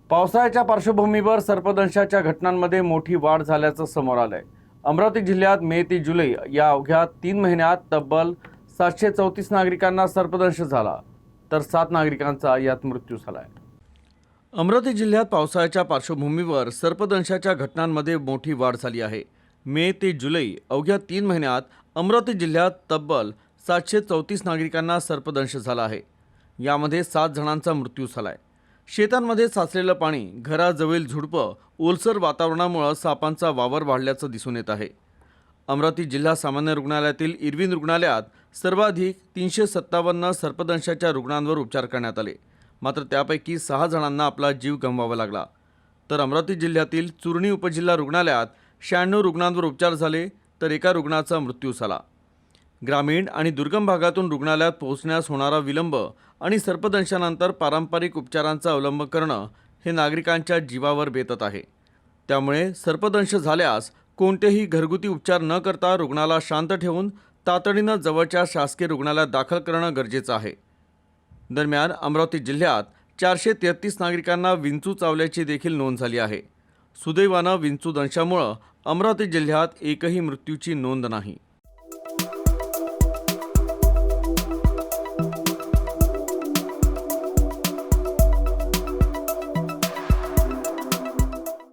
पावसाळ्याच्या पार्श्वभूमीवर सर्पदंशाच्या घटनांमध्ये मोठी वाढ झाल्याचं समोर आलंय। अमरावती जिल्ह्यात मे ते जुलै या अवघ्या 3 महिन्यात तब्बल 734 नागरिकांना सर्पदंश झाला, तर 7 नागरिकांचा यात मृत्यू झालाय। अमरावती जिल्ह्यात पावसाळ्याच्या पार्श्वभूमीवर सर्पदंशाच्या घटनांमध्ये मोठी वाढ झाली आहे। मे ते जुलै अवघ्या 3 महिन्यात अमरावती जिल्ह्यात तब्बल 734 नागरिकांना सर्पदंश झाला आहे। यामध्ये 7 जणांचा मृत्यू झालाय। शेतांमध्ये साचलेलं पाणी, घराजवळील झुडपं, ओलसर वातावरणामुळे सापांचा वावर वाढल्याचं दिसून येत आहे। अमरावती जिल्हा सामान्य रुग्णालयातील इरविन रुग्णालयात सर्वाधिक 357 सर्पदंशाच्या रुग्णांवर उपचार करण्यात आले, मात्र त्यापैकी 6 जणांना आपला जीव गमवावा लागला। तर अमरावती जिल्ह्यातील चुरणी उपजिल्हा रुग्णालयात 96 रुग्णांवर उपचार झाले, तर एका रुग्णाचा मृत्यू झाला। ग्रामीण आणि दुर्गम भागातून रुग्णालयात पोहोचण्यास होणारा विलंब आणि सर्पदंशानंतर पारंपरिक उपचारांचा अवलंब करणं हे नागरिकांच्या जीवावर बेतत आहे। त्यामुळे सर्पदंश झाल्यास कोणतेही घरगुती उपचार न करता रुग्णाला शांत ठेवून तातडीनं जवळच्या शासकीय रुग्णालयात दाखल करणं गरजेचं आहे। दरम्यान अमरावती जिल्ह्यात 433 नागरिकांना विंचू चावल्याची देखील नोंद झाली आहे। सुदैवानं विंचू दंशामुळे अमरावती जिल्ह्यात एकही मृत्यूची नोंद नाही।